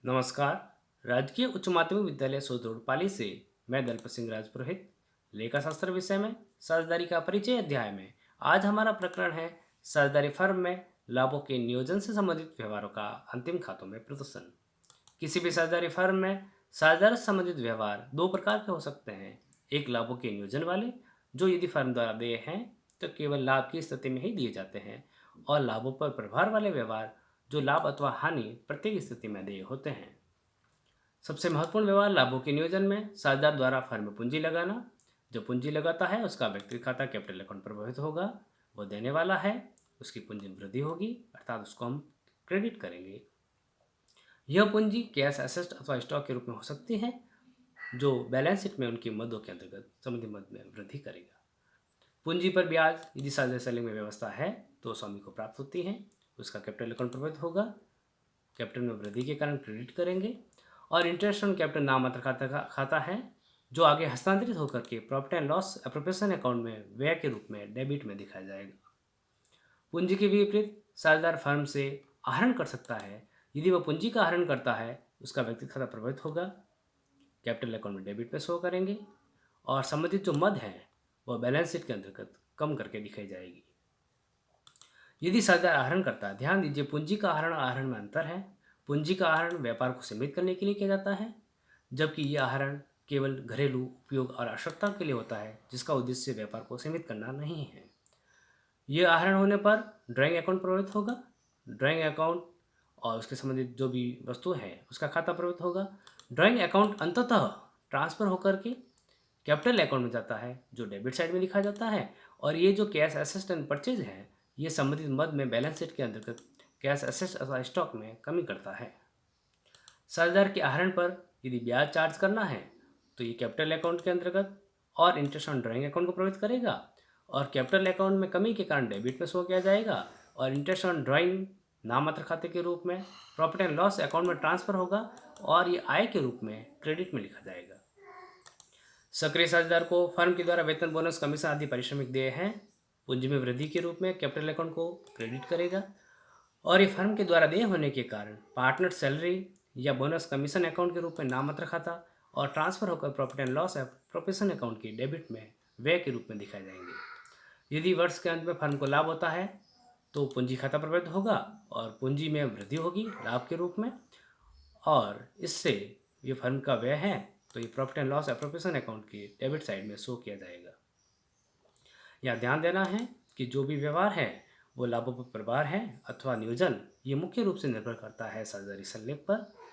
नमस्कार। राजकीय उच्च माध्यमिक विद्यालय सोदरोड पाली से मैं दलपत सिंह राजपुरोहित लेखा शास्त्र विषय में साझेदारी का परिचय अध्याय में आज हमारा प्रकरण है साझेदारी फर्म में लाभों के नियोजन से संबंधित व्यवहारों का अंतिम खातों में प्रदर्शन। किसी भी साझेदारी फर्म में साझेदार से संबंधित व्यवहार दो प्रकार के हो सकते हैं। एक लाभों के नियोजन वाले, जो यदि फर्म द्वारा देय हैं तो केवल लाभ की स्थिति में ही दिए जाते हैं, और लाभों पर प्रभार वाले व्यवहार, जो लाभ अथवा हानि प्रत्येक स्थिति में देय होते हैं। सबसे महत्वपूर्ण व्यवहार लाभों के नियोजन में साझेदार द्वारा फर्म में पूंजी लगाना। जो पूंजी लगाता है उसका व्यक्तिगत खाता कैपिटल अकाउंट प्रभावित होगा। वो देने वाला है, उसकी पूंजी में वृद्धि होगी, अर्थात उसको हम क्रेडिट करेंगे। यह पूंजी कैश एसेट अथवा स्टॉक के रूप में हो सकती है, जो बैलेंस शीट में उनकी मदों के अंतर्गत संबंधित मद में वृद्धि करेगा। पूंजी पर ब्याज यदि साझेदार सेलिंग में व्यवस्था है तो स्वामी को प्राप्त होती है, उसका कैपिटल अकाउंट प्रभावित होगा, कैपिटल में वृद्धि के कारण क्रेडिट करेंगे। और इंटरेस्ट ऑन कैपिटल नाममात्र खाता है, जो आगे हस्तांतरित होकर के profit and loss appropriation account में व्यय के रूप में डेबिट में दिखाया जाएगा। पूंजी के विपरीत साझेदार फर्म से आहरण कर सकता है। यदि वह पूंजी का आहरण करता है उसका व्यक्तिगत खाता प्रभावित होगा, कैपिटल अकाउंट में डेबिट में शो करेंगे, और संबंधित जो मद है वह बैलेंस शीट के अंतर्गत कम करके दिखाई जाएगी। यदि साझेदार आहरण करता है, ध्यान दीजिए पूंजी का आहरण और आहरण में अंतर है। पूंजी का आहरण व्यापार को सीमित करने के लिए किया जाता है, जबकि यह आहरण केवल घरेलू उपयोग और आवश्यकता के लिए होता है, जिसका उद्देश्य व्यापार को सीमित करना नहीं है। यह आहरण होने पर ड्राइंग अकाउंट प्रभावित होगा। ड्राइंग अकाउंट और उसके संबंधित जो भी वस्तु है उसका खाता प्रभावित होगा। ड्राइंग अकाउंट अंततः ट्रांसफर होकर के कैपिटल अकाउंट में जाता है, जो डेबिट साइड में लिखा जाता है। और ये जो कैश एसेट एंड परचेज है, ये संबंधित मद में बैलेंस शीट के अंतर्गत कैश एसेट अथवा स्टॉक में कमी करता है। साझेदार के आहरण पर यदि ब्याज चार्ज करना है तो ये कैपिटल अकाउंट के अंतर्गत और इंटरेस्ट ऑन ड्राइंग अकाउंट को प्रभावित करेगा, और कैपिटल अकाउंट में कमी के कारण डेबिट में शो किया जाएगा, और इंटरेस्ट ऑन ड्राइंग नाममात्र खाते के रूप में प्रॉफिट एंड लॉस अकाउंट में ट्रांसफर होगा, और ये आय के रूप में क्रेडिट में लिखा जाएगा। सक्रिय साझेदार को फर्म के द्वारा वेतन, बोनस, कमीशन आदि पारिश्रमिक देय हैं, पूंजी में वृद्धि के रूप में कैपिटल अकाउंट को क्रेडिट करेगा, और ये फर्म के द्वारा देय होने के कारण पार्टनर सैलरी या बोनस कमीशन अकाउंट के रूप में नाममात्र खाता और ट्रांसफर होकर profit and loss profession account की डेबिट में व्यय के रूप में दिखाए जाएंगे। यदि वर्ष के अंत में फर्म को लाभ होता है तो पूंजी खाता प्रभावित होगा और पूंजी में वृद्धि होगी लाभ के रूप में, और इससे ये फर्म का व्यय है तो ये profit and loss appropriation account की डेबिट साइड में शो किया जाएगा। यह ध्यान देना है कि जो भी व्यवहार है वो लाभों पर प्रभार है अथवा नियोजन, ये मुख्य रूप से निर्भर करता है साझेदारी संलेख पर।